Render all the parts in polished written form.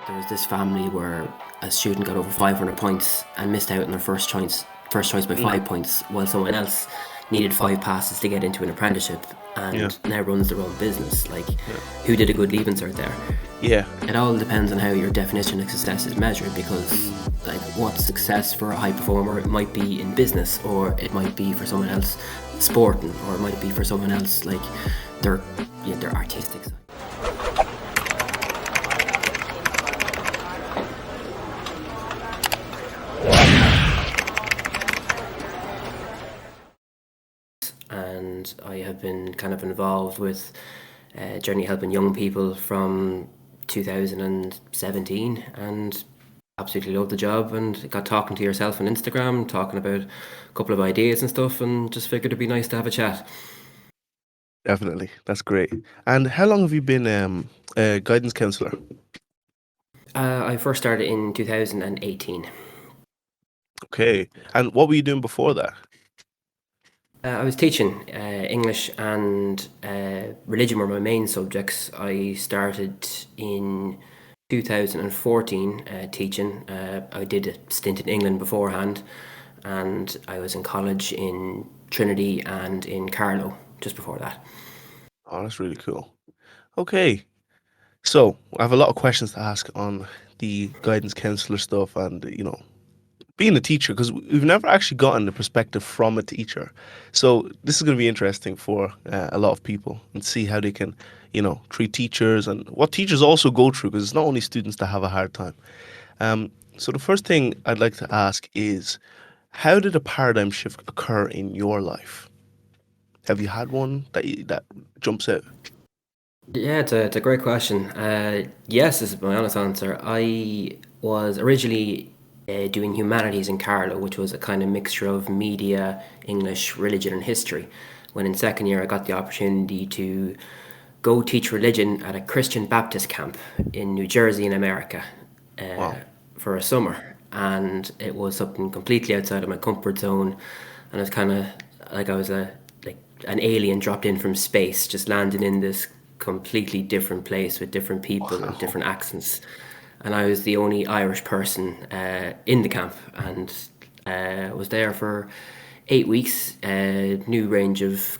There was this family where a student got over 500 points and missed out on their first choice by Mm, 5 points, while someone else needed 5 passes to get into an apprenticeship yeah, and now runs their own business. Like, yeah, who did a good leaving cert there? yeah. It all depends on how your definition of success is measured, because Mm, like what's success for a high performer, it might be in business, or it might be for someone else sporting, or it might be for someone else like their their artistic side. And I have been kind of involved with journey helping young people from 2017, and absolutely love the job, and got talking to yourself on Instagram, talking about a couple of ideas and stuff, and just figured it'd be nice to have a chat. definitely. That's great. And how long have you been a guidance counselor? I first started in 2018. Okay. And what were you doing before that? I was teaching English and religion were my main subjects. I started in 2014 teaching. I did a stint in England beforehand, and I was in college in Trinity and in Carlow just before that. Oh, that's really cool. Okay. So I have a lot of questions to ask on the guidance counselor stuff and, being a teacher, because we've never actually gotten the perspective from a teacher. So this is going to be interesting for a lot of people and see how they can, treat teachers and what teachers also go through, because it's not only students that have a hard time. So the first thing I'd like to ask is, how did a paradigm shift occur in your life? Have you had one that jumps out? Yeah, it's a great question. Yes, is my honest answer. I was originally doing humanities in Carlow, which was a kind of mixture of media, English, religion, and history. When in second year, I got the opportunity to go teach religion at a Christian Baptist camp in New Jersey in America Wow. for a summer. And it was something completely outside of my comfort zone. And it's kind of like I was like an alien dropped in from space, just landing in this completely different place with different people and Wow. different accents. And I was the only Irish person in the camp, and was there for 8 weeks. New range of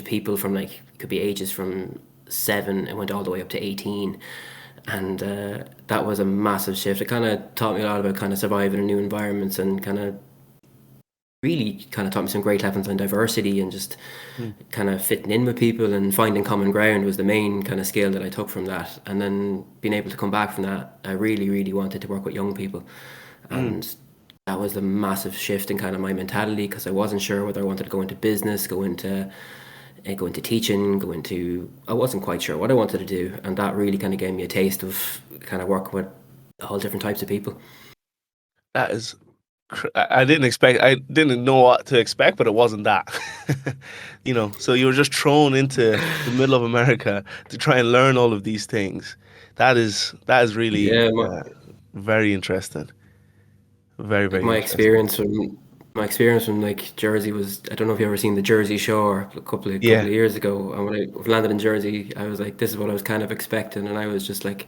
people from like could be ages from 7 and went all the way up to 18, and that was a massive shift. It kind of taught me a lot about kind of surviving in new environments, and kind of taught me some great lessons on diversity and just Mm, kind of fitting in with people, and finding common ground was the main kind of skill that I took from that. And then being able to come back from that, I really, really wanted to work with young people. mm. And that was a massive shift in kind of my mentality, because I wasn't sure whether I wanted to go into business, go into teaching, I wasn't quite sure what I wanted to do. And that really kind of gave me a taste of kind of work with all different types of people. That is, I didn't know what to expect, but it wasn't that. So you were just thrown into the middle of America to try and learn all of these things. That is really Yeah, very interesting. Very, like very interesting. my experience from like Jersey was, I don't know if you ever seen the Jersey Shore a couple Yeah. of years ago. And when I landed in Jersey, I was like, this is what I was kind of expecting, and I was just like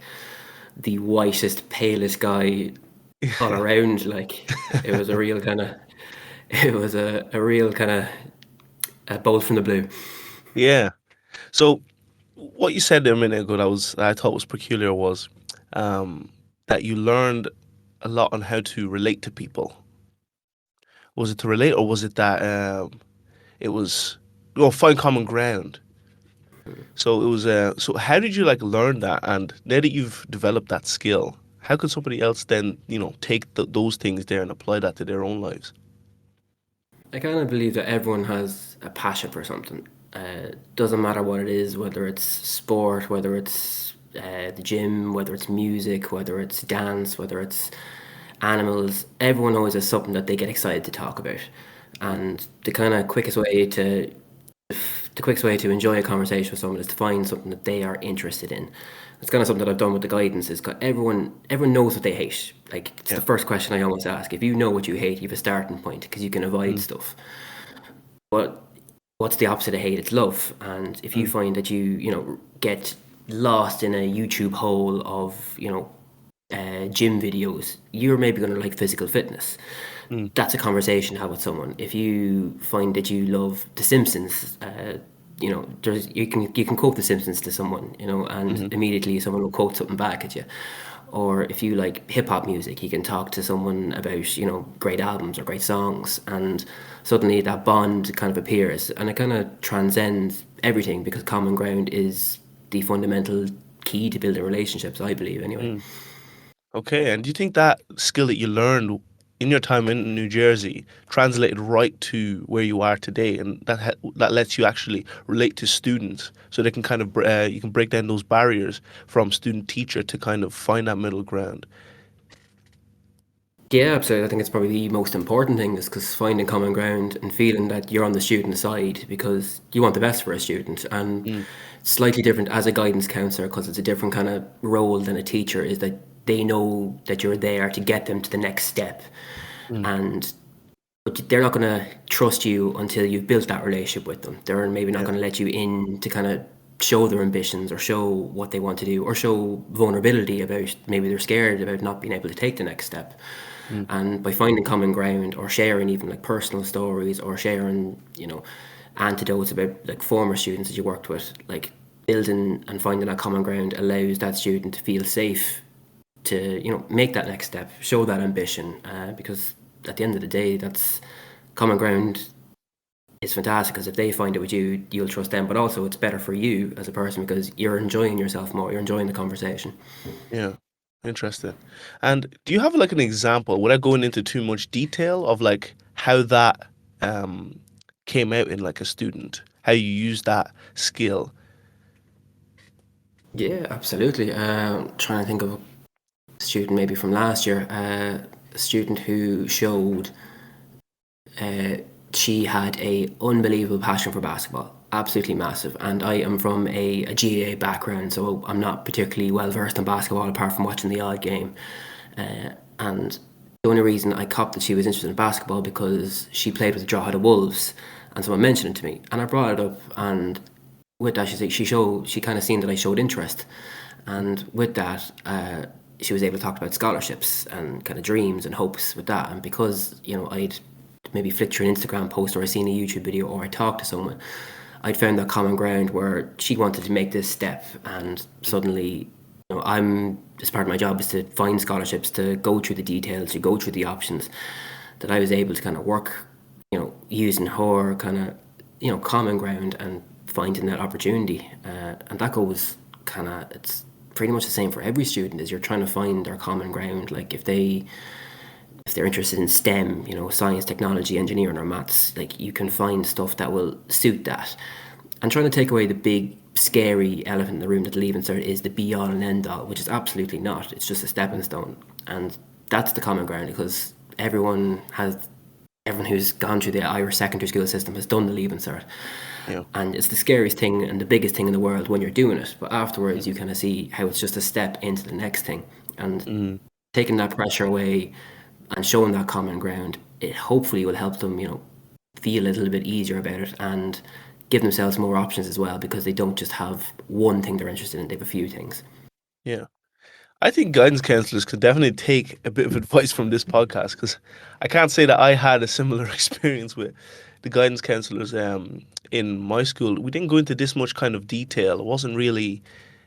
the whitest, palest guy all around. Like, it was a real kind of it was a real kind of a bolt from the blue. Yeah. So what you said there a minute ago that I thought was peculiar was um, that you learned a lot on how to relate to people. Was it to relate, or was it that it was find common ground? So it was. So how did you like learn that? And now that you've developed that skill, how could somebody else then take those things there and apply that to their own lives? I kind of believe that everyone has a passion for something. Doesn't matter what it is, whether it's sport, whether it's the gym, whether it's music, whether it's dance, whether it's animals. Everyone always has something that they get excited to talk about. Mm, And the quickest way to enjoy a conversation with someone is to find something that they are interested in. It's kind of something that I've done with the guidance. Is everyone knows what they hate. Like, it's the yeah. first question I always ask. If you know what you hate, you have a starting point, because you can avoid Mm, stuff. But what's the opposite of hate? It's love. And if you mm, find that you get lost in a YouTube hole of, gym videos, you're maybe going to like physical fitness. Mm, That's a conversation to have with someone. If you find that you love The Simpsons, you can quote The Simpsons to someone, and hmm. immediately someone will quote something back at you. Or if you like hip hop music, you can talk to someone about great albums or great songs, and suddenly that bond kind of appears, and it kind of transcends everything because common ground is the fundamental key to building relationships. I believe, anyway. Mm. Okay, and do you think that skill that you learned in your time in New Jersey translated right to where you are today, and that lets you actually relate to students, so they can kind of you can break down those barriers from student teacher to kind of find that middle ground. Yeah, absolutely. I think it's probably the most important thing is because finding common ground and feeling that you're on the student side because you want the best for a student. And Mm, it's slightly different as a guidance counselor because it's a different kind of role than a teacher, is that they know that you're there to get them to the next step. mm, And but they're not going to trust you until you've built that relationship with them. They're maybe not yeah. going to let you in to kind of show their ambitions or show what they want to do or show vulnerability about maybe they're scared about not being able to take the next step. Mm, And by finding common ground or sharing even like personal stories or sharing, anecdotes about like former students that you worked with, like building and finding that common ground allows that student to feel safe to make that next step, show that ambition, because at the end of the day, that's common ground is fantastic because if they find it with you, you'll trust them. But also, it's better for you as a person because you're enjoying yourself more. You're enjoying the conversation. yeah. Interesting. And do you have like an example, without going into too much detail, of like how that um came out in like a student, how you use that skill? Yeah, absolutely. Trying to think of a student maybe from last year, a student who showed uh, she had a unbelievable passion for basketball, absolutely massive. And I am from a GAA background, so I'm not particularly well versed in basketball apart from watching the odd game. And the only reason I copped that she was interested in basketball because she played with the Drogheda Wolves, and someone mentioned it to me, and I brought it up. And with that, she kind of seen that I showed interest, and with that, she was able to talk about scholarships and kind of dreams and hopes with that. And because I'd maybe flicked through an Instagram post or I seen a YouTube video or I talked to someone, I'd found that common ground where she wanted to make this step, and suddenly, I'm as part of my job is to find scholarships, to go through the details, to go through the options. That I was able to kind of work, using her kind of, common ground and finding that opportunity, and that goes kind of it's pretty much the same for every student. Is you're trying to find their common ground. Like if they're interested in STEM, science, technology, engineering, or maths, like you can find stuff that will suit that. And trying to take away the big, scary elephant in the room that the Leaving Cert is the be all and end all, which is absolutely not. It's just a stepping stone. And that's the common ground because everyone who's gone through the Irish secondary school system has done the Leaving Cert. Yeah. And it's the scariest thing and the biggest thing in the world when you're doing it. But Mm, afterwards, you kind of see how it's just a step into the next thing. And mm, taking that pressure away and showing that common ground, it hopefully will help them, feel a little bit easier about it and give themselves more options as well because they don't just have one thing they're interested in, they have a few things. yeah. I think guidance counselors could definitely take a bit of advice from this podcast, because I can't say that I had a similar experience with the guidance counselors in my school. We didn't go into this much kind of detail. It wasn't really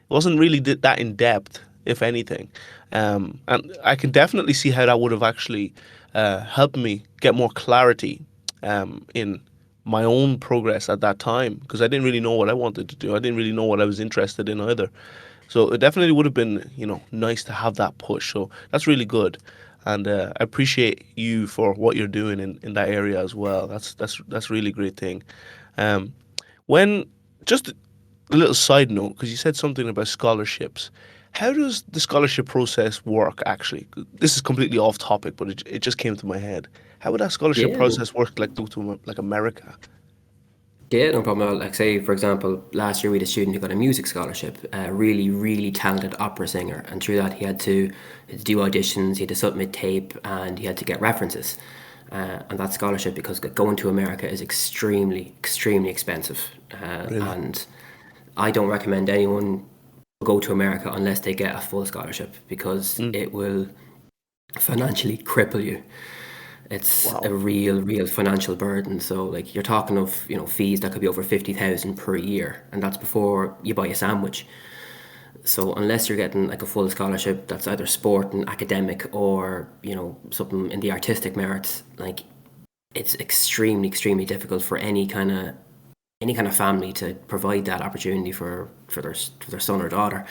that in depth, if anything. And I can definitely see how that would have actually helped me get more clarity in my own progress at that time, because I didn't really know what I wanted to do. I didn't really know what I was interested in either. So it definitely would have been, nice to have that push. So that's really good. And I appreciate you for what you're doing in that area as well. That's really great thing. Um, when just a little side note, because you said something about scholarships. How does the scholarship process work actually? This is completely off topic, but it just came to my head. How would that scholarship Yeah, process work, like to like America? yeah, no problem at all. Like, say, for example, last year we had a student who got a music scholarship, a really, really talented opera singer. And through that, he had to do auditions, he had to submit tape, and he had to get references. And that scholarship, because going to America is extremely, extremely expensive. Really? And I don't recommend anyone go to America unless they get a full scholarship because Mm. it will financially cripple you. It's a Wow. real financial burden. So like you're talking of fees that could be over 50,000 per year, and that's before you buy a sandwich. So unless you're getting like a full scholarship that's either sport and academic or something in the artistic merits, like it's extremely difficult for any kind of family to provide that opportunity for their son or daughter.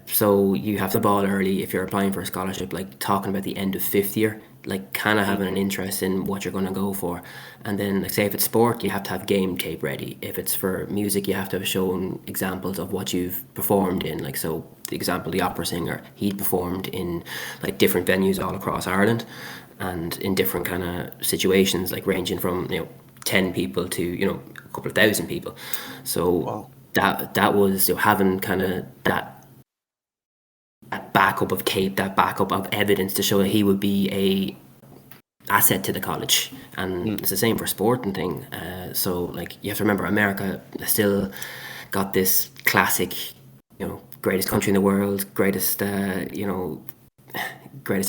So you have to ball early if you're applying for a scholarship, like talking about the end of fifth year, like kind of Mm. having an interest in what you're going to go for. And then, like, say if it's sport, you have to have game tape ready. If it's for music, you have to have shown examples of what you've performed in. Like, so the example, the opera singer, he performed in like different venues all across Ireland and in different kind of situations, like ranging from 10 people to a couple of thousand people. So Wow. that was having kind of that backup of tape, that backup of evidence to show that he would be a asset to the college. And Mm. it's the same for sport and thing. So like you have to remember, America still got this classic, greatest country in the world, greatest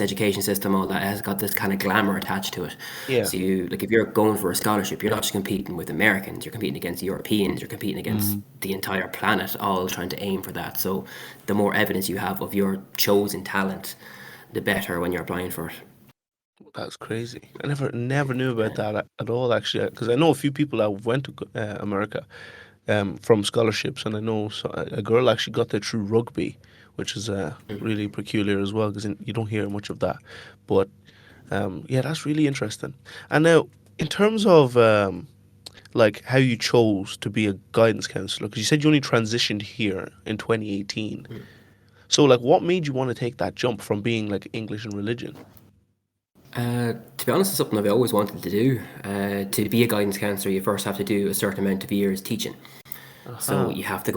education system, all that has got this kind of glamour attached to it. Yeah. So you like if you're going for a scholarship, you're not just competing with Americans, you're competing against Europeans, you're competing against Mm. the entire planet, all trying to aim for that. So the more evidence you have of your chosen talent, the better when you're applying for it. That's crazy. I never knew about that at all, actually, because I know a few people that went to America from scholarships, and I know a girl actually got there through rugby, which is really peculiar as well, because you don't hear much of that. But yeah, that's really interesting. And now, in terms of like how you chose to be a guidance counselor, because you said you only transitioned here in 2018. So, like, what made you want to take that jump from being like English and religion? To be honest, it's something I've always wanted to do. To be a guidance counsellor, you first have to do a certain amount of years teaching. So Aha. you have to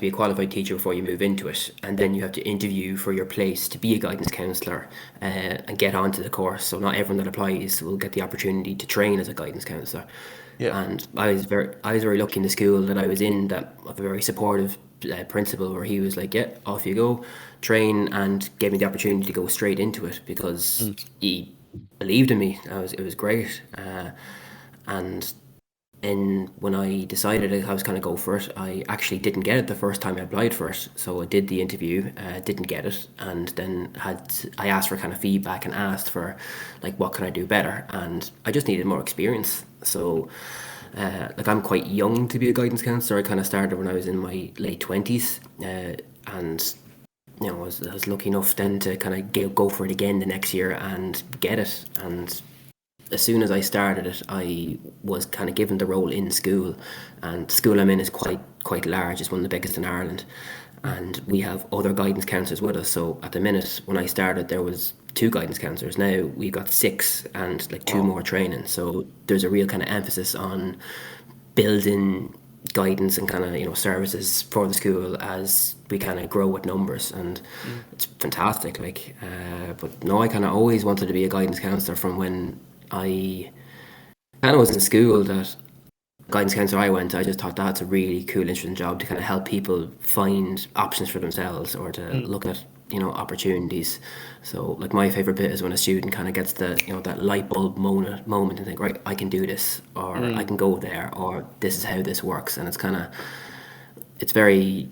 be a qualified teacher before you move into it, and then you have to interview for your place to be a guidance counsellor and get onto the course. So not everyone that applies will get the opportunity to train as a guidance counsellor. Yeah. And I was very lucky in the school that I was in that of a very supportive principal where he was like, yeah, off you go, train, and gave me the opportunity to go straight into it because Mm. he believed in me. It was great, and and when I decided I was going to go for it, I actually didn't get it the first time I applied for it. So I did the interview, didn't get it, and then I asked for kind of feedback and asked for like what can I do better, and I just needed more experience. So like I'm quite young to be a guidance counsellor. I kind of started when I was in my late 20s, and I was lucky enough then to kind of go for it again the next year and get it. And as soon as I started it, I was kind of given the role in school, and the school I'm in is quite large. It's one of the biggest in Ireland, Mm. and we have other guidance counsellors with us. So at the minute, when I started, there was two guidance counsellors. Now we've got six and like two Wow. more training. So there's a real kind of emphasis on building guidance and kind of services for the school as we kind of grow with numbers, and Mm. it's fantastic. Like, but no, I kind of always wanted to be a guidance counsellor from when I kind of was in school. That guidance counsellor I went to, I just thought that's a really cool, interesting job to kind of help people find options for themselves or to Mm. look at opportunities. So like my favorite bit is when a student kind of gets the that light bulb moment and think, right, I can do this, or I Mm. can go there, or this is how this works. And it's very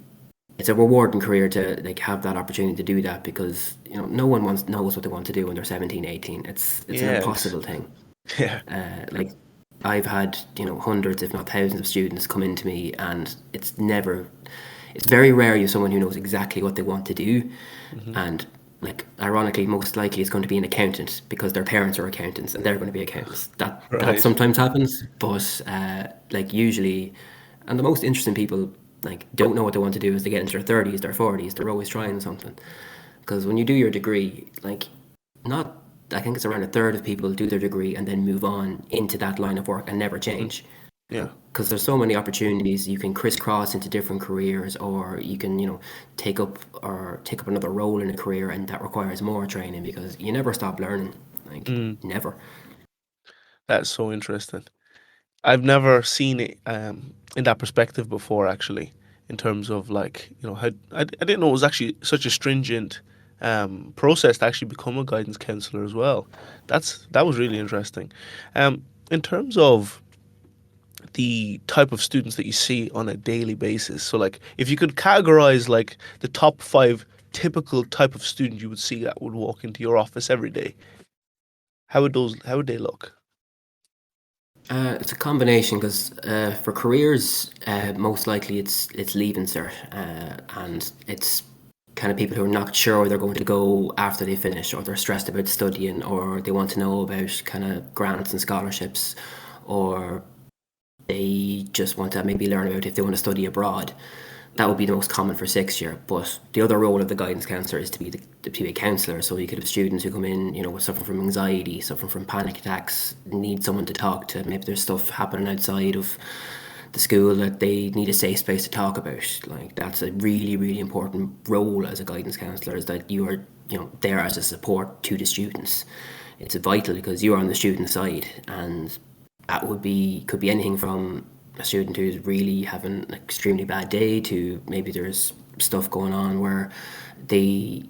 it's a rewarding career to like have that opportunity to do that, because no one knows what they want to do when they're 17, 18. It's an Yes. impossible thing. Yeah. Like I've had hundreds, if not thousands, of students come into me, and it's very rare you have someone who knows exactly what they want to do, Hmm. and like ironically, most likely it's going to be an accountant because their parents are accountants and they're going to be accountants. That Right. sometimes happens, but like usually, and the most interesting people like don't know what they want to do as they get into their 30s, their 40s. They're always trying something, because when you do your degree, like not I think it's around a third of people do their degree and then move on into that line of work and never Hmm. change, Yeah. because there's so many opportunities. You can crisscross into different careers, or you can take up another role in a career, and that requires more training because you never stop learning, like Mm. never. That's so interesting. I've never seen it in that perspective before, actually. in terms of like, how I didn't know it was actually such a stringent process to actually become a guidance counselor as well. That was really interesting. In terms of the type of students that you see on a daily basis, so like if you could categorize like the top five typical type of student you would see that would walk into your office every day, how would they look? It's a combination because for careers, most likely it's leaving cert, and it's kind of people who are not sure where they're going to go after they finish, or they're stressed about studying, or they want to know about kind of grants and scholarships, or they just want to maybe learn about if they want to study abroad. That would be the most common for 6 year. But the other role of the guidance counsellor is to be a counsellor. So you could have students who come in, suffering from anxiety, suffering from panic attacks, need someone to talk to. Maybe there's stuff happening outside of the school that they need a safe space to talk about. Like that's a really, really important role as a guidance counsellor, is that you are, there as a support to the students. It's vital because you are on the student side, and that could be anything from a student who's really having an extremely bad day to maybe there's stuff going on where they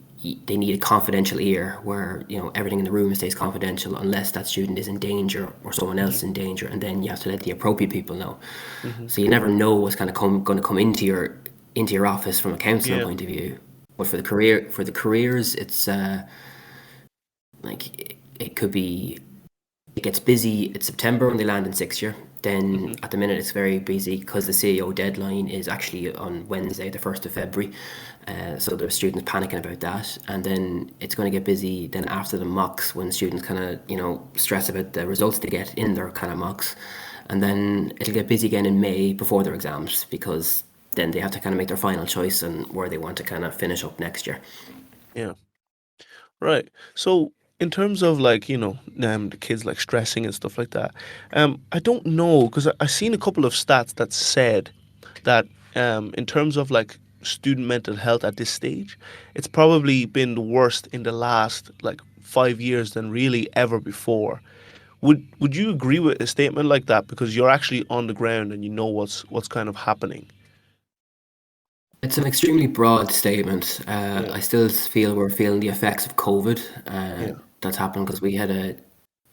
they need a confidential ear where everything in the room stays confidential unless that student is in danger or someone else Hmm. is in danger, and then you have to let the appropriate people know. Hmm. So you never know what's going to come into your office from a counselling Yeah. point of view. But for the careers, it's like it could be, it gets busy. It's September when they land in 6 year. Then Hmm. at the minute it's very busy because the CEO deadline is actually on Wednesday, the 1st of February. So there's students panicking about that. And then it's going to get busy then after the mocks, when students kind of, stress about the results they get in their kind of mocks. And then it'll get busy again in May before their exams, because then they have to kind of make their final choice on where they want to kind of finish up next year. Yeah. Right. So in terms of like, the kids like stressing and stuff like that, I don't know because I seen a couple of stats that said that in terms of like student mental health at this stage, it's probably been the worst in the last like 5 years than really ever before. Would you agree with a statement like that because you're actually on the ground and you know what's kind of happening? It's an extremely broad statement. Yeah. I still feel we're feeling the effects of COVID. Yeah. That's happened because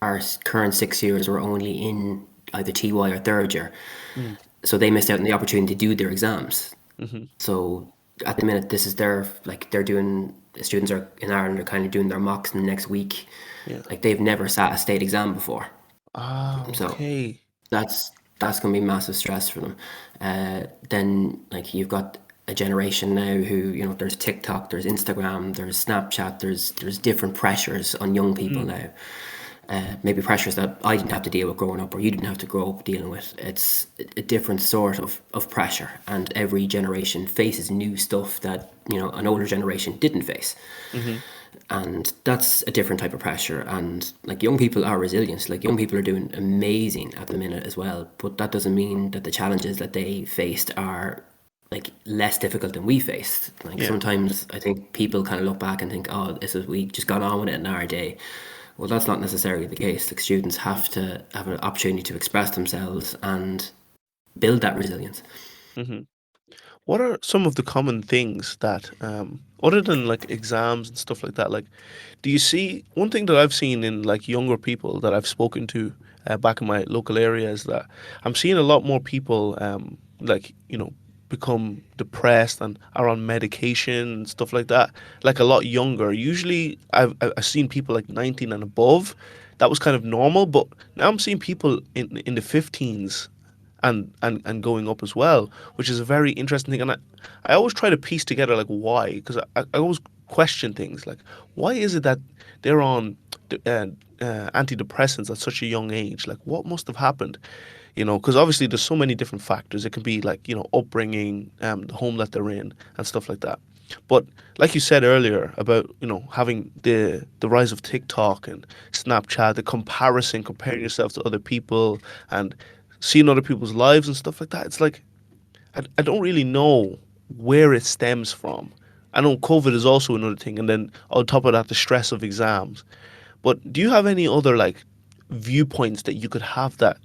our current 6 years were only in either TY or third year, Mm. so they missed out on the opportunity to do their exams. Hmm. So at the minute, this is their, like they're doing. The students are in Ireland are kind of doing their mocks in the next week. Yeah. Like they've never sat a state exam before, Ah, so okay. that's that's going to be massive stress for them. Then like you've got a generation now who, there's TikTok, there's Instagram, there's Snapchat, there's different pressures on young people Mm. now. Maybe pressures that I didn't have to deal with growing up, or you didn't have to grow up dealing with. It's a different sort of pressure, and every generation faces new stuff that an older generation didn't face, Hmm. and that's a different type of pressure. And like young people are resilient, like young people are doing amazing at the minute as well, but that doesn't mean that the challenges that they faced are like less difficult than we faced. Like Yeah. sometimes I think people kind of look back and think, oh, this is, we just got on with it in our day. Well, that's not necessarily the case. Like students have to have an opportunity to express themselves and build that resilience. Hmm. What are some of the common things that, other than like exams and stuff like that, like, do you see one thing that I've seen in like younger people that I've spoken to back in my local area is that I'm seeing a lot more people, like, become depressed and are on medication and stuff like that, like a lot younger. Usually I've seen people like 19 and above. That was kind of normal, but now I'm seeing people in the 15s and going up as well, which is a very interesting thing. And I always try to piece together like why, because I always question things like why is it that they're on antidepressants at such a young age? Like what must have happened? Because obviously there's so many different factors. It can be like upbringing, the home that they're in, and stuff like that. But like you said earlier about having the rise of TikTok and Snapchat, the comparison, comparing yourself to other people, and seeing other people's lives and stuff like that. It's like I don't really know where it stems from. I know COVID is also another thing, and then on top of that, the stress of exams. But do you have any other like viewpoints that you could have that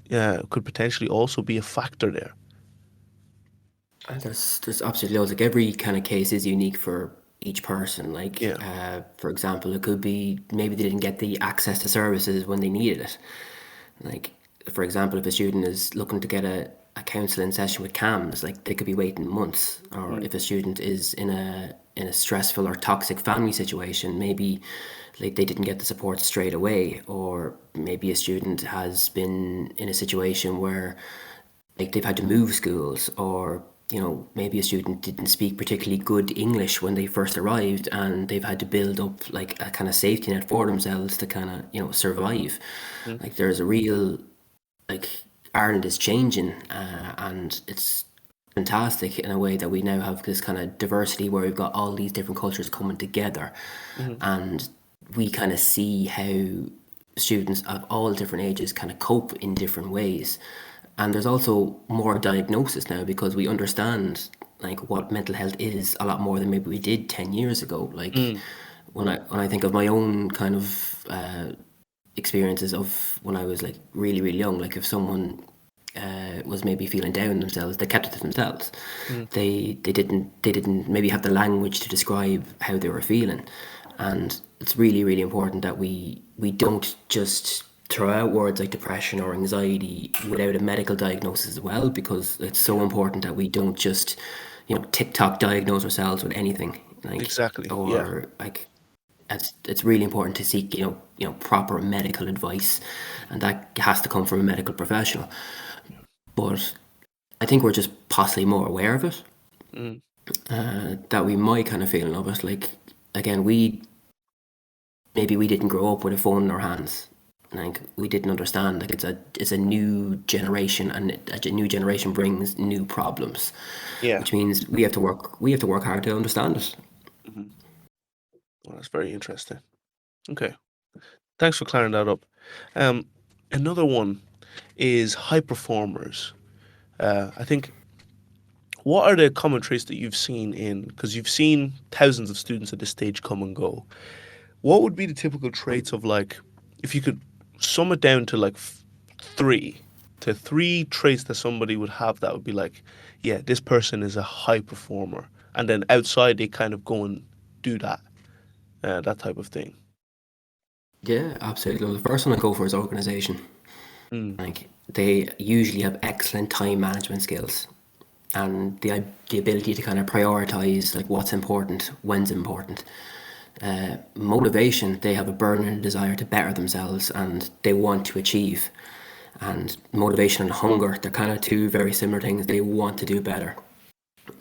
could potentially also be a factor there? There's absolutely loads. Like every kind of case is unique for each person. Like Yeah. for example, it could be maybe they didn't get the access to services when they needed it. Like for example, if a student is looking to get a counselling session with CAMS, like they could be waiting months. Or Mm, if a student is in a stressful or toxic family situation, maybe like they didn't get the support straight away. Or maybe a student has been in a situation where like they've had to move schools, or maybe a student didn't speak particularly good English when they first arrived, and they've had to build up like a kind of safety net for themselves to kind of survive. mm, Like there's a real, like, Ireland is changing, and it's fantastic in a way that we now have this kind of diversity where we've got all these different cultures coming together, mhm. and we kind of see how students of all different ages kind of cope in different ways. And there's also more diagnosis now because we understand like what mental health is a lot more than maybe we did 10 years ago. Like Mm, when I think of my own kind of experiences of when I was like really really young, like if someone was maybe feeling down themselves, they kept it to themselves. mm, They didn't maybe have the language to describe how they were feeling, and it's really really important that we don't just throw out words like depression or anxiety without a medical diagnosis as well, because it's so important that we don't just TikTok diagnose ourselves with anything, like, exactly. Yeah. or like it's really important to seek proper medical advice, and that has to come from a medical professional. But I think we're just possibly more aware of it, Mm, that we might kind of feeling of it. Like again, we didn't grow up with a phone in our hands. Like we didn't understand. Like it's a new generation, and a new generation brings new problems, yeah. which means we have to work hard to understand it. Mhm. Well, that's very interesting. Okay. Thanks for clearing that up. Um, Another one is high performers. I think, what are the common traits that you've seen in, because you've seen thousands of students at this stage come and go. What would be the typical traits of, like, if you could sum it down to like three, to three traits that somebody would have that would be like, yeah, this person is a high performer, and then outside they kind of go and do that type of thing. Yeah, absolutely. Well, the first one I go for is organization. Mm, Like they usually have excellent time management skills, and the ability to kind of prioritize like what's important, when's important. Motivation, they have a burning desire to better themselves and they want to achieve. And motivation and hunger, they're kind of two very similar things. They want to do better.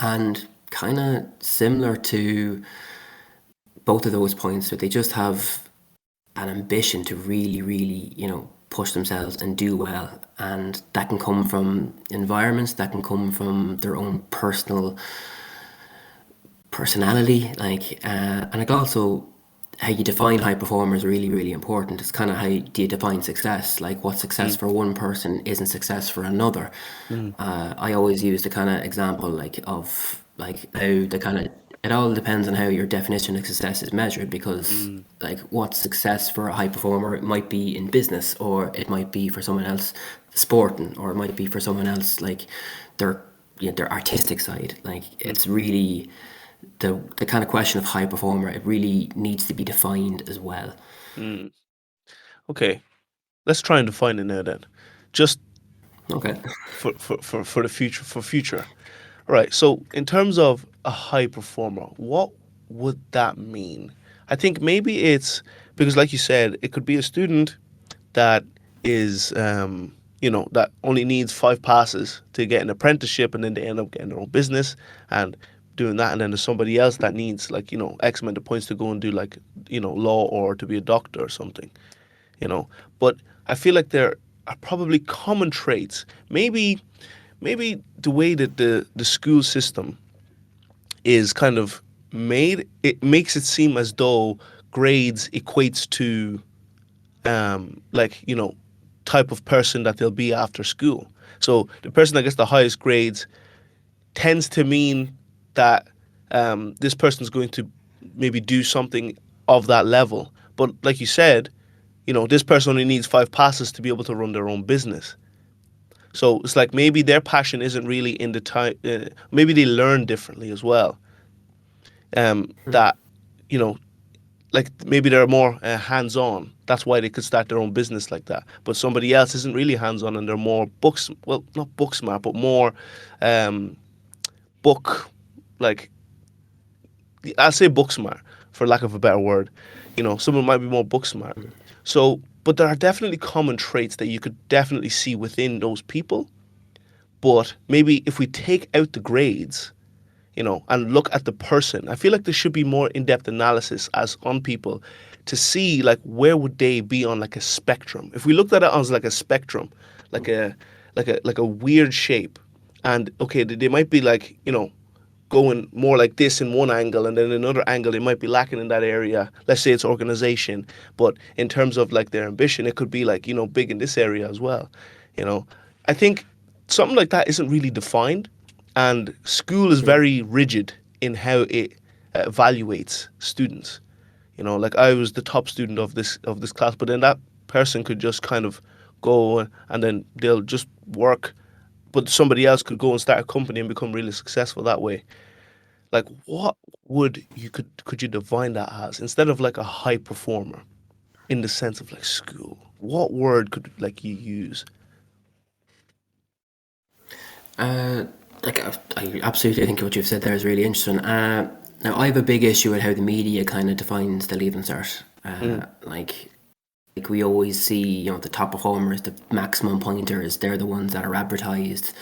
And kind of similar to both of those points, that they just have an ambition to really, really, push themselves and do well. And that can come from environments, that can come from their own personal personality, like, and like also how you define high performer is really, really important. It's kind of how do you define success? Like, what success mm, for one person isn't success for another. mm, I always use the kind of example like of like how the kind of it all depends on how your definition of success is measured, because mm, like what's success for a high performer, it might be in business, or it might be for someone else sporting, or it might be for someone else like their their artistic side. Like mm, it's really the kind of question of high performer, it really needs to be defined as well. mm. Okay, let's try and define it now then. Just Okay. for the future, for future. All right. So in terms of a high performer, what would that mean? I think maybe it's because, like you said, it could be a student that is, that only needs 5 passes to get an apprenticeship, and then they end up getting their own business and doing that. And then there's somebody else that needs, like, X amount of points to go and do, like, law or to be a doctor or something, you know. But I feel like there are probably common traits. Maybe the way that the school system is kind of made, it makes it seem as though grades equates to, like, type of person that they'll be after school. So the person that gets the highest grades tends to mean that, this person's going to maybe do something of that level. But like you said, this person only needs 5 passes to be able to run their own business. So it's like maybe their passion isn't really in the time. Maybe they learn differently as well. That you know, like maybe they're more hands-on. That's why they could start their own business like that. But somebody else isn't really hands-on, and they're more books. Well, not book smart, but more um, book like I'll say book smart for lack of a better word. Someone might be more book smart. So, but there are definitely common traits that you could definitely see within those people. But maybe if we take out the grades, and look at the person, I feel like there should be more in-depth analysis as on people to see like where would they be on like a spectrum. If we looked at it as like a spectrum, like a weird shape, and okay, they might be like, going more like this in one angle, and then another angle they might be lacking in that area. Let's say it's organization, but in terms of like their ambition, it could be like, big in this area as well. you know I think something like that isn't really defined, and school is very rigid in how it evaluates students. Like I was the top student of this class, but then that person could just kind of go, and then they'll just work, but somebody else could go and start a company and become really successful that way. Like, what could you define that as, instead of like a high performer in the sense of like school? What word could like you use? Uh, I absolutely think what you've said there is really interesting. Now, I have a big issue with how the media kind of defines the leaving cert. Mm, Like we always see, the top performers, the maximum pointers. They're the ones that are advertised.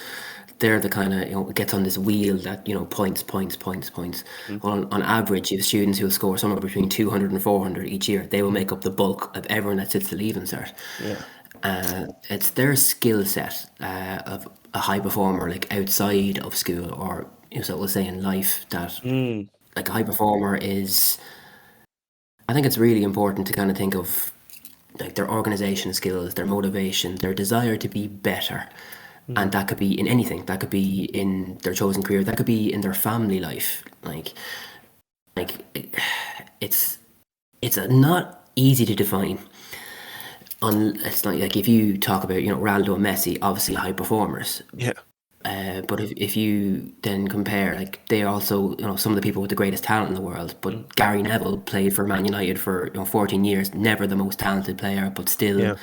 They're the kind of, it gets on this wheel that, points, points, points, points. mm, Well, on average, you have students who will score somewhere between 200 and 400 each year. They will mm. make up the bulk of everyone that sits the leaving cert. Yeah. It's their skill set of a high performer, like outside of school, or so we'll say in life, that Mm, like a high performer is. I think it's really important to kind of think of like their organization skills, their motivation, their desire to be better. mm, And that could be in anything. That could be in their chosen career. That could be in their family life. Like it's not easy to define. It's not like if you talk about Ronaldo and Messi, obviously high performers. yeah. But if you then compare, like they are also some of the people with the greatest talent in the world. Mm, But Gary Neville played for Man United for 14 years, never the most talented player, but still yeah.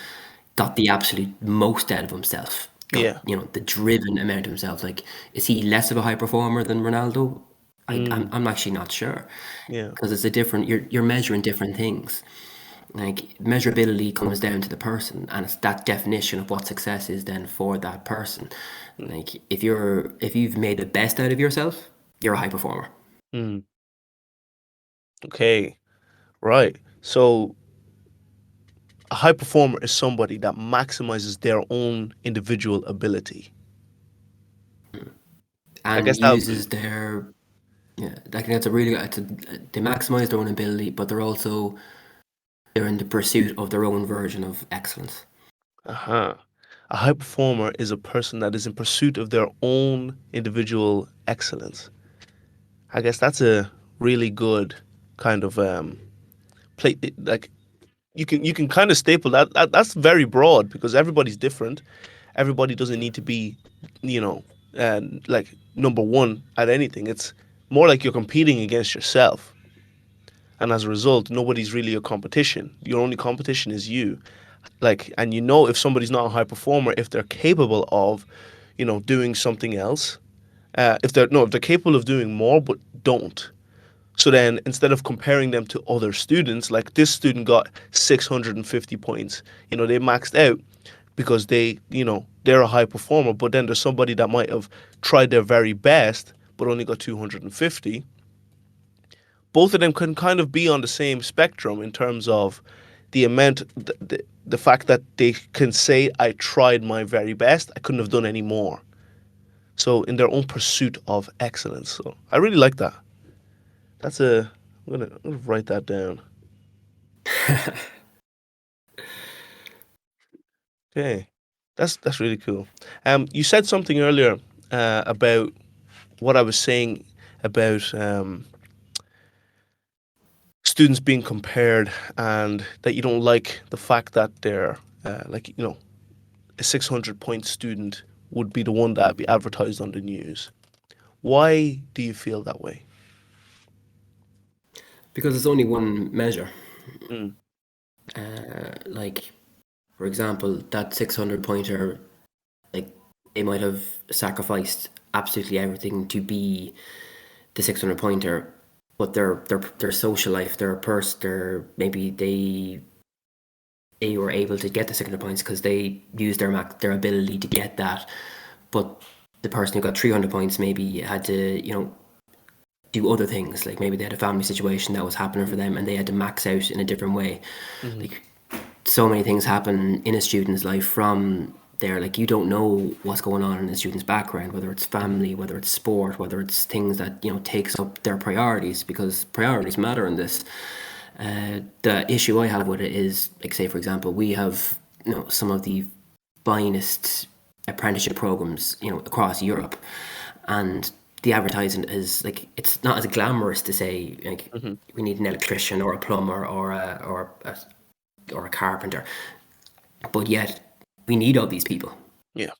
got the absolute most out of himself. Got Yeah. the driven amount of himself. Like, is he less of a high performer than Ronaldo? Mm, I'm actually not sure, yeah. because it's a different. You're measuring different things. Like measurability comes down to the person, and it's that definition of what success is then for that person. Mm, Like if you've made the best out of yourself, you're a high performer. mm. Okay. Right. So a high performer is somebody that maximizes their own individual ability. I And guess that. uses their, yeah, I think that's a really they maximize their own ability, but they're in the pursuit of their own version of excellence. Uh-huh. A high performer is a person that is in pursuit of their own individual excellence. I guess that's a really good kind of play. Like you can kind of staple that. That's very broad because everybody's different. Everybody doesn't need to be, you know, like number one at anything. It's more like you're competing against yourself, and as a result, nobody's really a competition. Your only competition is you. Like, and if somebody's not a high performer, if they're capable of, doing something else, if they're capable of doing more but don't. So then instead of comparing them to other students, like this student got 650 points, they maxed out because they're a high performer, but then there's somebody that might have tried their very best but only got 250. Both of them can kind of be on the same spectrum in terms of the amount, the fact that they can say, I tried my very best, I couldn't have done any more. So in their own pursuit of excellence. So I really like that. I'm gonna write that down. Okay, that's really cool. You said something earlier about what I was saying about students being compared, and that you don't like the fact that they're like a 600 point student would be the one that be advertised on the news. Why do you feel that way? Because it's only one measure. Mm, Like, for example, that 600 pointer, like, they might have sacrificed absolutely everything to be the 600 pointer, but their social life, their maybe they were able to get the 600 points because they used their ability to get that. But the person who got 300 points maybe had to, do other things. Like maybe they had a family situation that was happening for them and they had to max out in a different way. mm-hmm. Like so many things happen in a student's life from there. Like you don't know what's going on in a student's background, whether it's family, whether it's sport, whether it's things that takes up their priorities, because priorities matter in this. The issue I have with it is, like, say for example, we have some of the finest apprenticeship programs across Europe, and the advertising is like it's not as glamorous to say like Mm-hmm. we need an electrician or a plumber or a carpenter, but yet we need all these people. Yeah.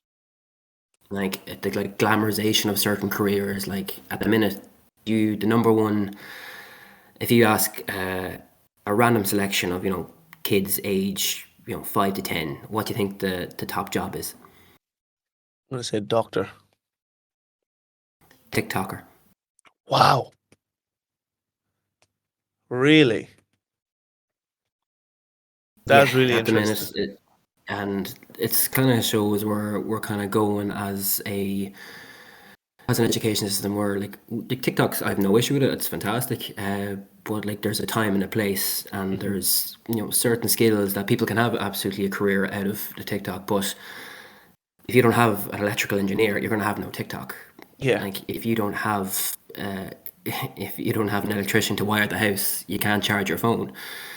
Like the glamorization of certain careers. Like at the minute, the number one. If you ask a random selection of kids age 5 to 10, what do you think the top job is? I'm gonna say doctor. TikToker. Wow. Really? Yeah, That's really at the interesting. minute, and it's kind of shows where we're kind of going as an education system where like TikToks, I have no issue with it. It's fantastic. But like there's a time and a place, and Mm-hmm. there's certain skills that people can have absolutely a career out of the TikTok. But if you don't have an electrical engineer, you're going to have no TikTok. Yeah. Like if you don't have if you don't have an electrician to wire the house, you can't charge your phone.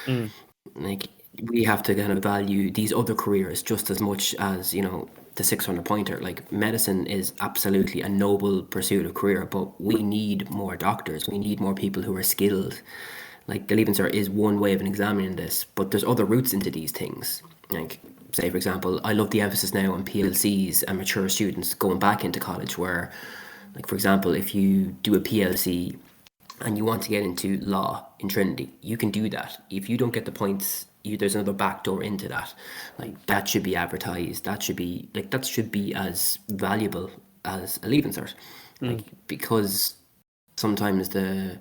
Mm, Like we have to kind of value these other careers just as much as the 600 pointer. Like medicine is absolutely a noble pursuit of career, but we need more doctors, we need more people who are skilled. Like the Leaving Cert is one way of examining this, but there's other routes into these things. Like say for example, I love the emphasis now on PLCs and mature students going back into college, where like for example, if you do a PLC and you want to get into law in Trinity, you can do that. If you don't get the points, there's another back door into that. Like that should be advertised. That should be as valuable as a Leaving Cert. Like mm, because sometimes the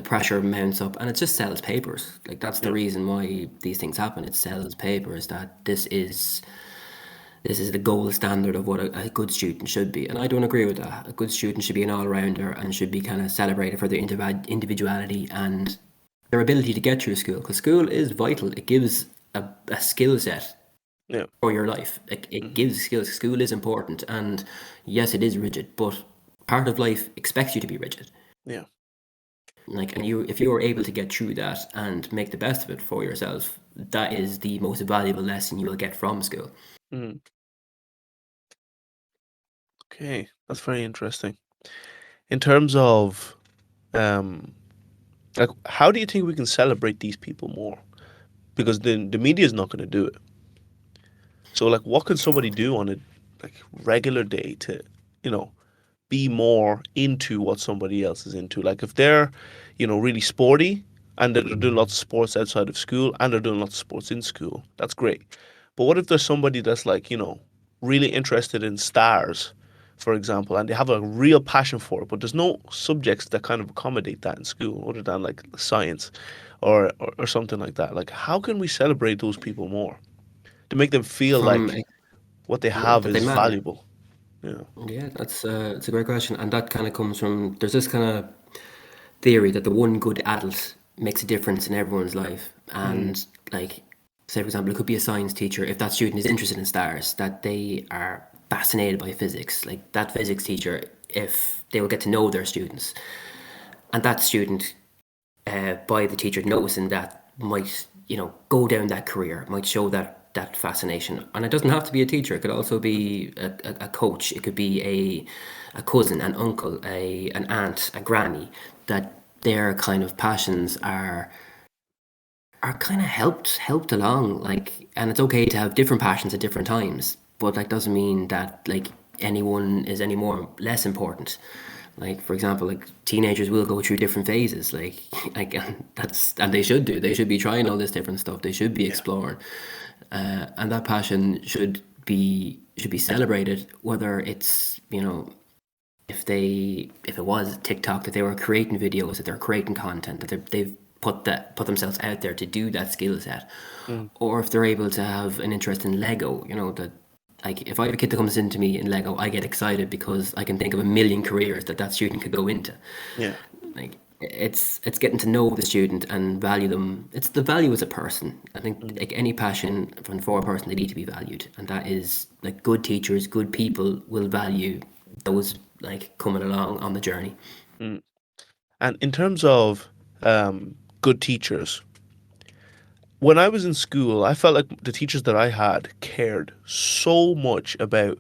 pressure mounts up and it just sells papers. Like that's the yeah. reason why these things happen. It sells papers. That this is the gold standard of what a good student should be. And I don't agree with that. A good student should be an all-rounder and should be kind of celebrated for their individuality and their ability to get through school. Because school is vital. It gives a skill set Yeah. for your life. It Mm-hmm. gives skills. School is important. And yes, it is rigid, but part of life expects you to be rigid. Yeah. Like, and if you are able to get through that and make the best of it for yourself, that is the most valuable lesson you will get from school. Mm. Okay, that's very interesting. In terms of um, like, how do you think we can celebrate these people more? Because the media is not going to do it. So, like, what can somebody do on a like regular day to, you know, be more into what somebody else is into? Like, if they're, really sporty and they're doing lots of sports outside of school and they're doing lots of sports in school, that's great. But what if there's somebody that's like, really interested in stars, for example, and they have a real passion for it, but there's no subjects that kind of accommodate that in school other than like science or something like that. Like, how can we celebrate those people more to make them feel From like what they have that they is matter. valuable? Yeah. Yeah, it's a great question, and that kind of comes from there's this kind of theory that the one good adult makes a difference in everyone's life, Mm, and like say for example, it could be a science teacher. If that student is interested in stars, that they are fascinated by physics, like that physics teacher, if they will get to know their students, and that student by the teacher noticing that might go down that career, might show that fascination. And it doesn't have to be a teacher, it could also be a coach, it could be a cousin, an uncle, an aunt, a granny, that their kind of passions are kind of helped along. Like, and it's okay to have different passions at different times, but that doesn't mean that like anyone is any more less important. Like for example, like teenagers will go through different phases. Like and they should do. They should be trying all this different stuff. They should be Yeah. exploring, and that passion should be celebrated. Whether it's if it was TikTok, that they were creating videos, that they're creating content, that they've put themselves out there to do that skill set, Mm, or if they're able to have an interest in Lego, that like if I have a kid that comes into me in Lego, I get excited because I can think of a million careers that student could go into. yeah. Like it's getting to know the student and value them. It's the value as a person. I think Mm, like any passion for a person, they need to be valued, and that is like good teachers, good people will value those like coming along on the journey. mm. And in terms of good teachers, when I was in school, I felt like the teachers that I had cared so much about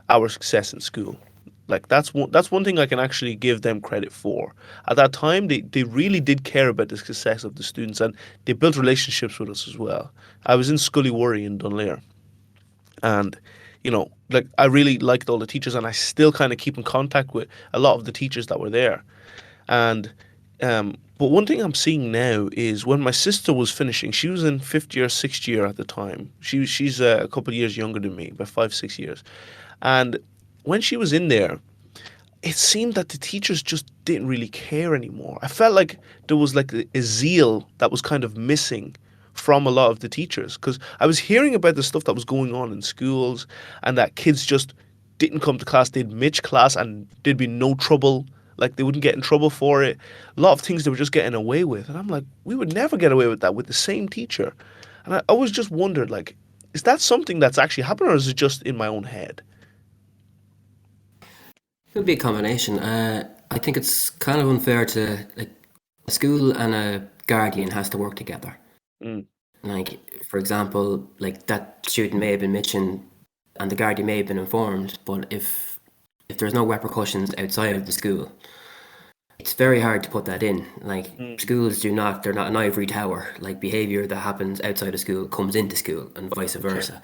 our success in school. Like that's one thing I can actually give them credit for. At that time, they really did care about the success of the students, and they built relationships with us as well. I was in Scully Worry in Dunleer, and like I really liked all the teachers, and I still kind of keep in contact with a lot of the teachers that were there. And but one thing I'm seeing now is when my sister was finishing, she was in fifth year, sixth year at the time. She's a couple of years younger than me, by 5, 6 years. And when she was in there, it seemed that the teachers just didn't really care anymore. I felt like there was like a zeal that was kind of missing from a lot of the teachers, because I was hearing about the stuff that was going on in schools, and that kids just didn't come to class, they'd mitch class and there'd be no trouble. Like they wouldn't get in trouble for it. A lot of things they were just getting away with. And I'm like, we would never get away with that with the same teacher. And I always just wondered, like, is that something that's actually happening, or is it just in my own head? It would be a combination. I think it's kind of unfair to like a school and a guardian has to work together. Mm, Like for example, like that student may have been mentioned, and the guardian may have been informed, but if there's no repercussions outside of the school, it's very hard to put that in. Like mm, schools they're not an ivory tower. Like behavior that happens outside of school comes into school and vice okay. versa.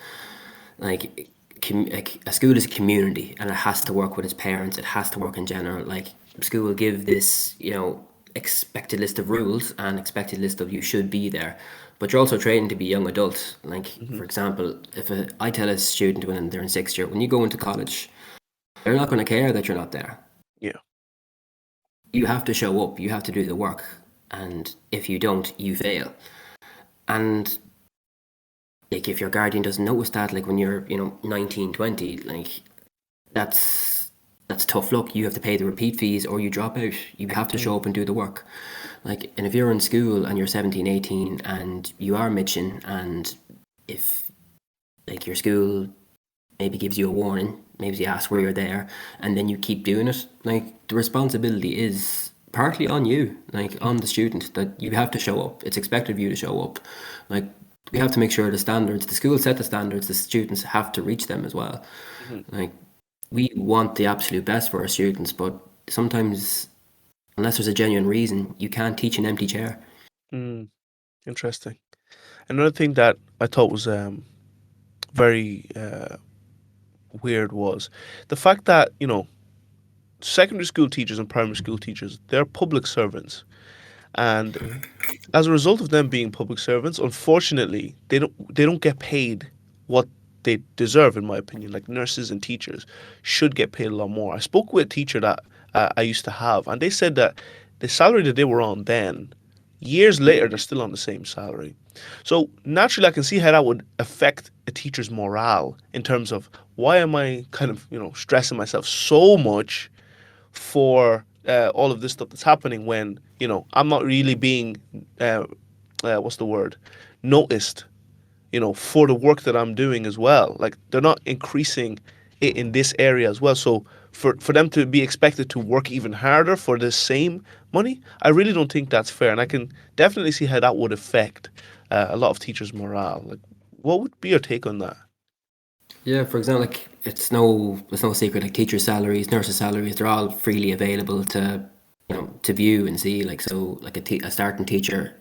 Like, like a school is a community and it has to work with its parents. It has to work in general. Like school will give this, expected list of rules and expected list of you should be there, but you're also trained to be young adults. Like Hmm. for example, I tell a student when they're in sixth year, when you go into college, they're not going to care that you're not there. Yeah. You have to show up. You have to do the work, and if you don't, you fail. And like if your guardian doesn't notice that, like when you're 19, 20, like that's tough luck. You have to pay the repeat fees or you drop out. You have to Mm, show up and do the work. Like, and if you're in school and you're 17, 18 and you are mitching, and if like your school maybe gives you a warning, maybe you ask where you're there, and then you keep doing it, like the responsibility is partly on you, like on the student, that you have to show up. It's expected of you to show up. Like we have to make sure the school set the standards, the students have to reach them as well. mhm. Like we want the absolute best for our students, but sometimes unless there's a genuine reason, you can't teach an empty chair. Mm, interesting. Another thing that I thought was very weird was the fact that, secondary school teachers and primary school teachers, they're public servants. And as a result of them being public servants, unfortunately, they don't get paid what they deserve, in my opinion. Like nurses and teachers should get paid a lot more. I spoke with a teacher that I used to have, and they said that the salary that they were on then, years later, they're still on the same salary. So naturally, I can see how that would affect a teacher's morale in terms of why am I kind of stressing myself so much for all of this stuff that's happening when I'm not really being uh, what's the word, noticed, for the work that I'm doing as well. Like they're not increasing it in this area as well. So for them to be expected to work even harder for the same money, I really don't think that's fair, and I can definitely see how that would affect a lot of teachers' morale. Like, what would be your take on that? Yeah, for example, like it's no secret. Like teacher salaries, nurses salaries, they're all freely available to view and see. Like so, like a starting teacher,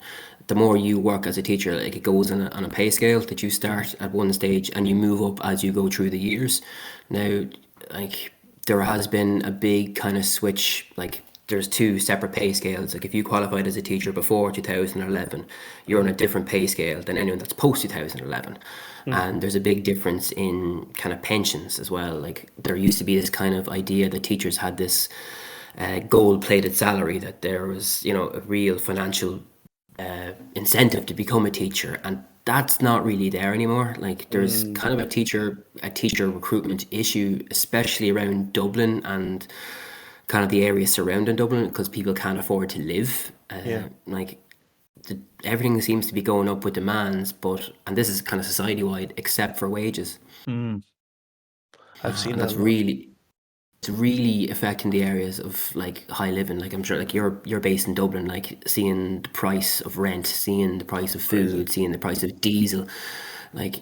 the more you work as a teacher, like it goes on a pay scale that you Mm, start at one stage and you move up as you go through the years. Now, like there has been a big kind of switch. Like there's two separate pay scales. Like if you qualified as a teacher before 2011, you're on a different pay scale than anyone that's post 2011. Mm. And there's a big difference in kind of pensions as well. Like there used to be this kind of idea that teachers had this gold-plated salary, that there was, you know, a real financial incentive to become a teacher, and that's not really there anymore. Like there's Mm. kind of a teacher recruitment issue, especially around Dublin and kind of the area surrounding Dublin, because people can't afford to live. Yeah. Like everything seems to be going up with demands, but and this is kind of society wide, except for wages, Mm. I've seen and that a that's lot. really it's really affecting the areas of like high living. Like I'm sure like you're based in Dublin, like seeing the price of rent, seeing the price of Crazy. food, seeing the price of diesel, like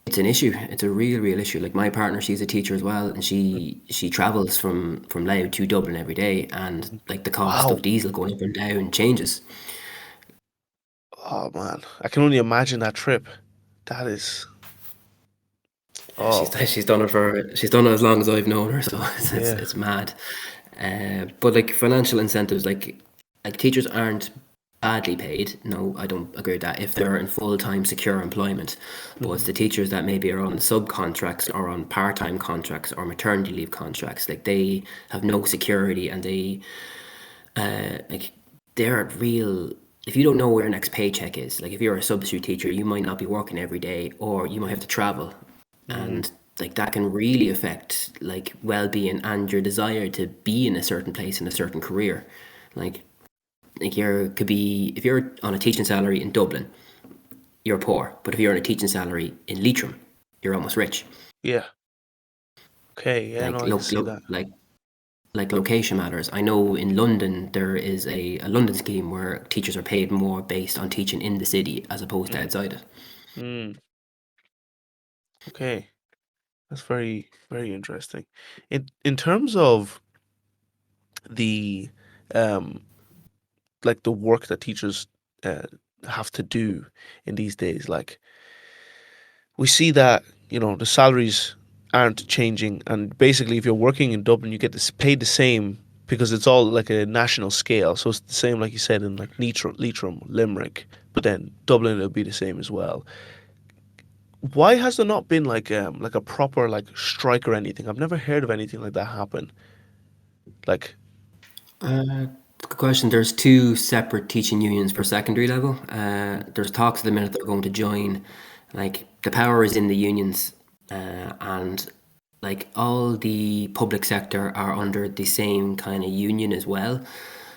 it's an issue. It's a real issue. Like my partner, she's a teacher as well, and Mm. she travels from Louth to Dublin every day, and like the cost of Wow. diesel going up and down changes. Oh man, I can only imagine that trip. That is. Yeah, Oh she's done it as long as I've known her, so yeah. it's mad. But like financial incentives, like teachers aren't badly paid. No, I don't agree with that if they're in full time secure employment. But Hmm. it's the teachers that maybe are on subcontracts or on part time contracts or maternity leave contracts. Like they have no security, and like they're at real. If you don't know where your next paycheck is, like if you're a substitute teacher, you might not be working every day, or you might have to travel, Mm. and like that can really affect like well-being and your desire to be in a certain place in a certain career. like like you could be, if you're on a teaching salary in Dublin, you're poor, but if you're on a teaching salary in Leitrim, you're almost rich. Yeah. Okay. Yeah. No, like I can look see look that. like location matters. I know in London there is a London scheme where teachers are paid more based on teaching in the city as opposed to Mm. outside it. Mm. Okay. That's very interesting. In terms of the um like the work that teachers uh, have to do in these days, like we see that the salaries aren't changing, and basically if you're working in Dublin you get paid the same because it's all like a national scale, so it's the same like you said in like Leitrim, Limerick, but then Dublin it'll be the same as well. Why has there not been like a proper like strike or anything? I've never heard of anything like that happen. Like, Good question. There's two separate teaching unions for secondary level. There's talks at the minute they're going to join. Like the power is in the unions, and like all the public sector are under the same kind of union as well.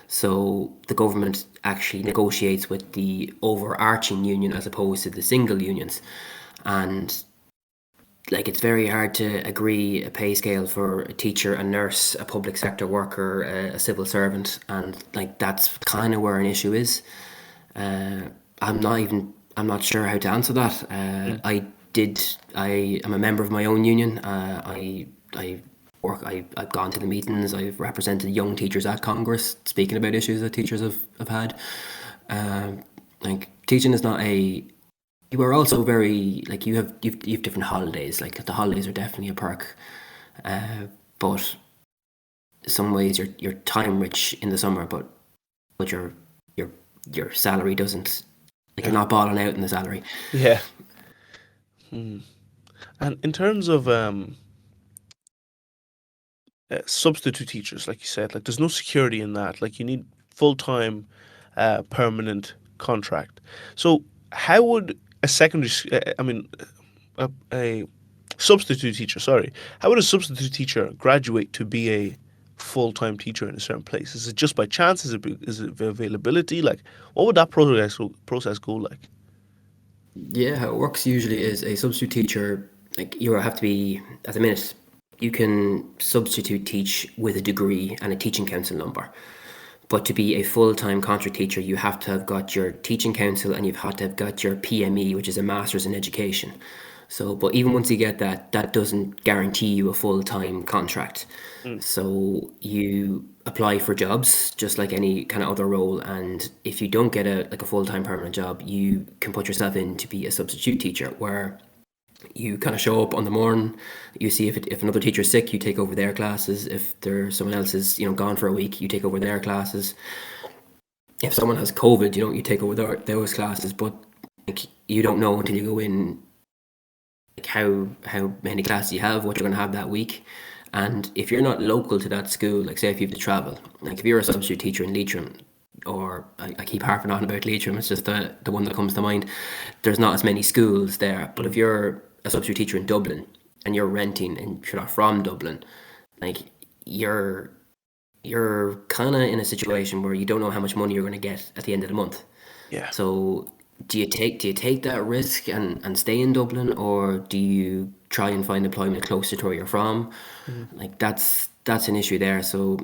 So the government actually negotiates with the overarching union as opposed to the single unions, and like it's very hard to agree a pay scale for a teacher, a nurse, a public sector worker, a civil servant, and like that's kind of where an issue is. Uh, I'm not sure how to answer that. mm, I am a member of my own union. I I've gone to the meetings. I've represented young teachers at Congress, speaking about issues that teachers have had. Um, like teaching is not a you are also very like you have different holidays. Like the holidays are definitely a perk, but some ways you're time rich in the summer, but your your salary doesn't. Like you're yeah, not balling out in the salary. yeah. Mm. And in terms of substitute teachers, like you said, like there's no security in that. Like you need full-time, permanent contract. So how would a I mean, a substitute teacher, sorry, how would a substitute teacher graduate to be a full-time teacher in a certain place? Is it just by chance? Is it availability? Like, what would that process go like? Yeah, how it works usually is a substitute teacher. Like you have to be at the minute. You can substitute teach with a degree and a teaching council number. But to be a full time contract teacher, you have to have got your teaching council and you've had to have got your PME, which is a master's in education. So, but even once you get that, that doesn't guarantee you a full time contract. Mm. So you apply for jobs just like any kind of other role, and if you don't get a full time permanent job, you can put yourself in to be a substitute teacher, where You kind of show up on the morning, you see if another teacher's sick, you take over their classes. If there's someone else is gone for a week, you take over their classes. If someone has COVID, you take over those classes. But like, you don't know until you go in, like how many classes you have, what you're going to have that week. And if you're not local to that school, like say if you have to travel, like if you're a substitute teacher in Leitrim, or I keep harping on about Leitrim, it's just the one that comes to mind. There's not as many schools there. But if you're a substitute teacher in Dublin and you're renting and you're not from Dublin, like you're you're kind of in a situation where you don't know how much money you're going to get at the end of the month. Yeah. So do you take that risk and stay in Dublin, or do you try and find employment closer to where you're from? Mhm. Like that's an issue there. So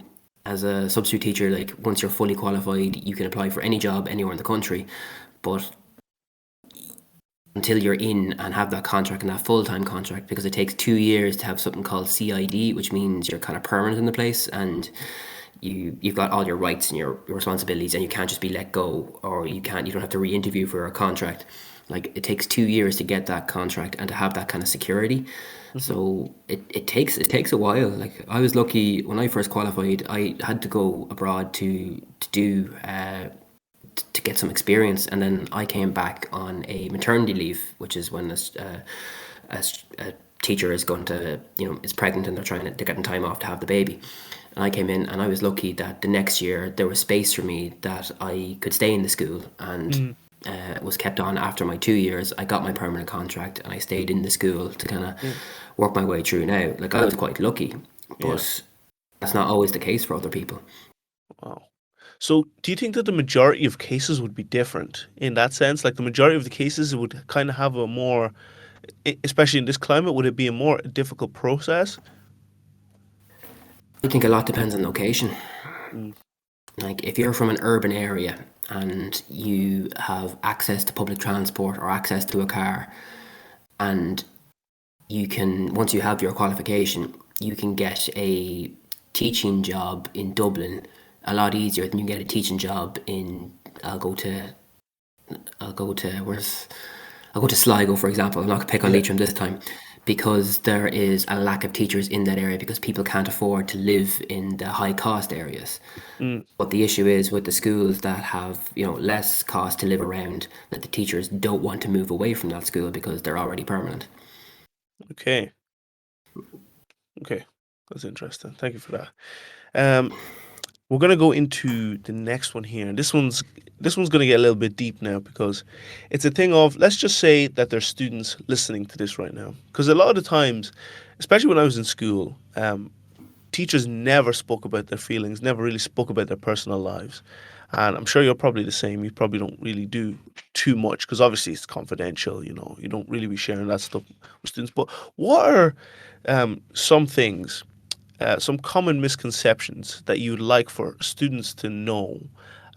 as a substitute teacher, like once you're fully qualified, you can apply for any job anywhere in the country. But until you're in and have that contract and that full-time contract, because it takes 2 years to have something called CID, which means you're kind of permanent in the place, and you've got all your rights and your responsibilities, and you can't just be let go, or you don't have to re-interview for a contract. Like it takes 2 years to get that contract and to have that kind of security. Mhm. So it takes a while. Like I was lucky when I first qualified, I had to go abroad to do to get some experience, and then I came back on a maternity leave, which is when a teacher is going to is pregnant and they're getting time off to have the baby. And I came in, and I was lucky that the next year there was space for me that I could stay in the school, and Mm. was kept on after my 2 years. I got my permanent contract and I stayed in the school to kind of Yeah. work my way through now. Like I was quite lucky, Yeah. but that's not always the case for other people. Wow. So, do you think that the majority of cases would be different in that sense? Like the majority of the cases would kind of have a more, especially in this climate, would it be a more difficult process? I think a lot depends on location. Mm. Like if you're from an urban area and you have access to public transport or access to a car, and you can, once you have your qualification, you can get a teaching job in Dublin a lot easier than you get a teaching job in, I'll go to I'll go to where's I'll go to Sligo, for example. I'm not going to pick on Yeah. Leitrim this time, because there is a lack of teachers in that area because people can't afford to live in the high cost areas. Mm. But the issue is with the schools that have, less cost to live around, that the teachers don't want to move away from that school because they're already permanent. Okay. Okay. That's interesting. Thank you for that. Um, we're gonna go into the next one here, and this one's gonna get a little bit deep now because it's a thing of, let's just say that there's students listening to this right now, because a lot of the times, especially when I was in school, teachers never spoke about their feelings, never really spoke about their personal lives. And I'm sure you're probably the same. You probably don't really do too much because obviously it's confidential, you don't really be sharing that stuff with students. But what are some things, some common misconceptions that you'd like for students to know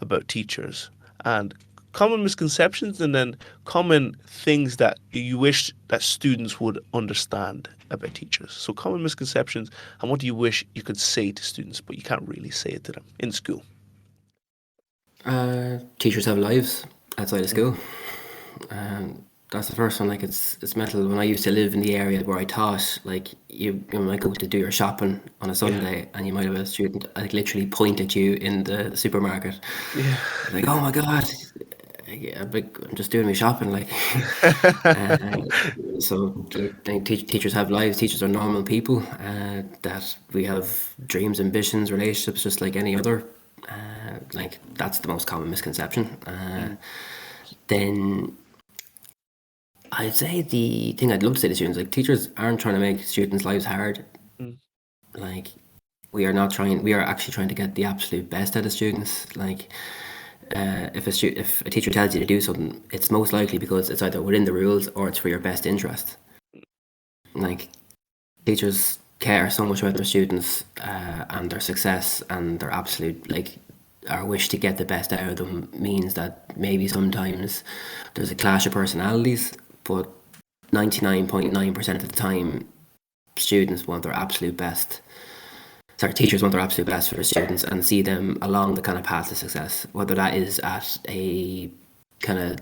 about teachers? And common misconceptions, and then common things that you wish that students would understand about teachers. So common misconceptions, and what do you wish you could say to students, but you can't really say it to them in school? Teachers have lives outside of Mm. school. That's the first one. Like it's mental. When I used to live in the area where I taught, like you might go to do your shopping on a Yeah. Sunday, and you might have a student like literally point at you in the supermarket, Yeah. like, "Oh my God, yeah, I'm just doing my shopping." Like, uh, so like, teachers have lives. Teachers are normal people. That we have dreams, ambitions, relationships, just like any other. Like that's the most common misconception. Mm. Then I'd say the thing I'd love to say to students, like teachers aren't trying to make students' lives hard. Mm. Like we are actually trying to get the absolute best out of students. Like if a teacher tells you to do something, it's most likely because it's either within the rules or it's for your best interest. Like teachers care so much about their students, and their success and their absolute, like, our wish to get the best out of them means that maybe sometimes there's a clash of personalities, but 99.9% of the time students want their absolute best. Sorry, teachers want their absolute best for their students and see them along the kind of path to success, whether that is at a kind of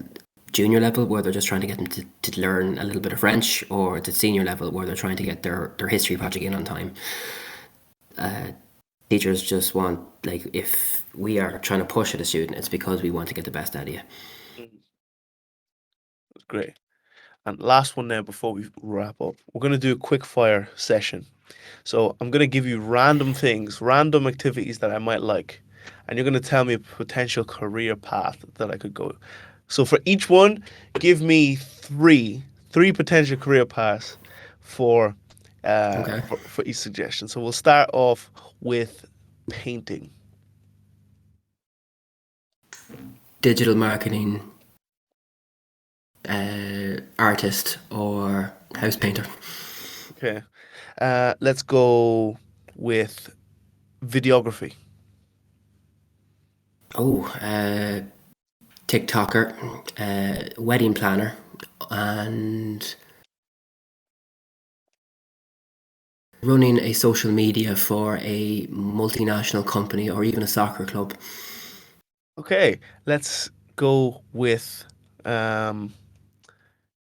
junior level where they're just trying to get them to learn a little bit of French, or it's at senior level where they're trying to get their history project in on time. Teachers just want, like, if we are trying to push at a student, it's because we want to get the best out of you. Mm, that's great. And last one now before we wrap up, we're going to do a quick fire session. So I'm going to give you random things, random activities that I might like, and you're going to tell me a potential career path that I could go. So for each one, give me three potential career paths for Okay. for each suggestion. So we'll start off with painting. Digital marketing, artist, or house painter. Okay. Let's go with videography. Oh, TikToker, wedding planner, and running a social media for a multinational company or even a soccer club. Okay, let's go with um,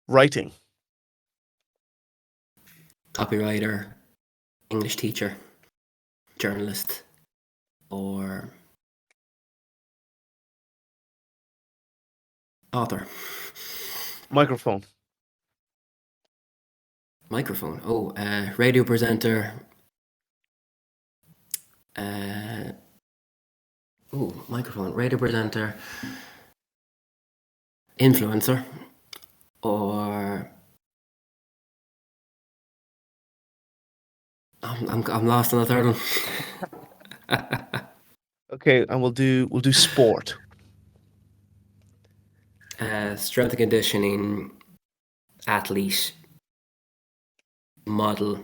writing. Copywriter, English teacher, journalist, or author. Microphone. Microphone. Oh, radio presenter. Microphone. Radio presenter. Influencer. Or I'm lost on the third one. Okay, and we'll do sport. Strength and conditioning, athlete, model,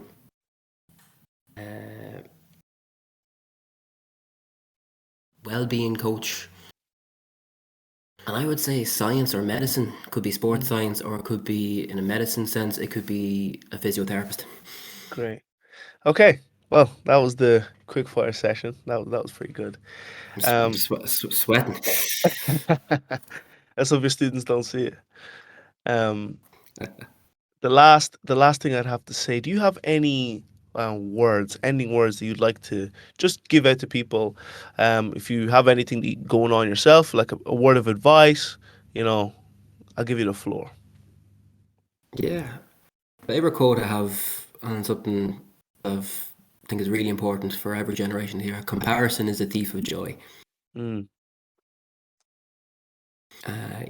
well-being coach, and I would say science or medicine. Could be sports science, or it could be in a medicine sense. It could be a physiotherapist. Great. Okay, well, that was the quick fire session. That was pretty good. I'm Um, sweating. let's hope your students don't see it. Um, the last thing I'd have to say, do you have any ending words that you'd like to just give out to people? If you have anything going on yourself, like a word of advice, I'll give you the floor. Yeah. Favorite quote I have on something of I think is really important for every generation here. Comparison is a thief of joy. Mm, Uh,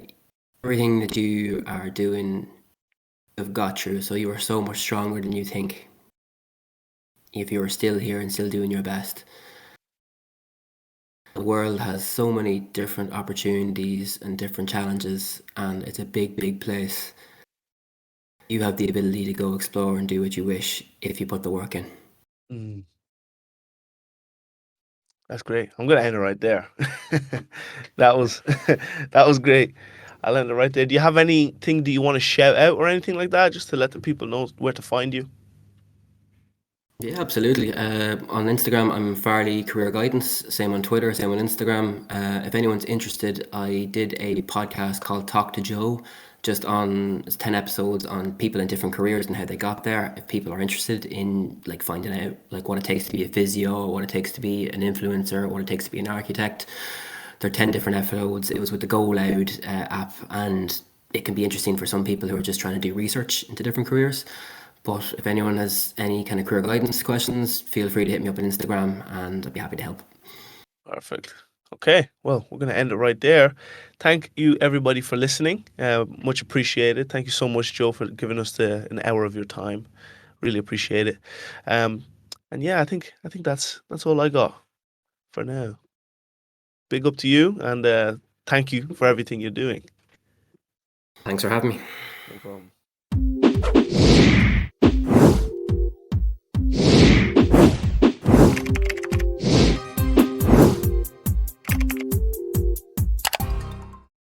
Everything that you are doing, have got through, so you are so much stronger than you think. If you are still here and still doing your best, the world has so many different opportunities and different challenges, and it's a big, big place. You have the ability to go explore and do what you wish if you put the work in. mm. That's great. I'm gonna end it right there. That was that was great. I'll end it right there. Do you have anything do you want to shout out or anything like that, just to let the people know where to find you? Yeah, absolutely. On Instagram, I'm Farley Career Guidance. Same on Twitter, same on Instagram. If anyone's interested, I did a podcast called Talk to Joe, just on it's 10 episodes on people in different careers and how they got there. If people are interested in like finding out like what it takes to be a physio, what it takes to be an influencer, what it takes to be an architect, there are 10 different episodes. It was with the Go Loud app, and it can be interesting for some people who are just trying to do research into different careers. But if anyone has any kind of career guidance questions, feel free to hit me up on Instagram and I'd be happy to help. Perfect. Okay, well, we're gonna end it right there. Thank you everybody for listening. Much appreciated. Thank you so much, Joe, for giving us an hour of your time. Really appreciate it. Um, and yeah, I think that's all I got for now. Big up to you, and thank you for everything you're doing. Thanks for having me. No problem.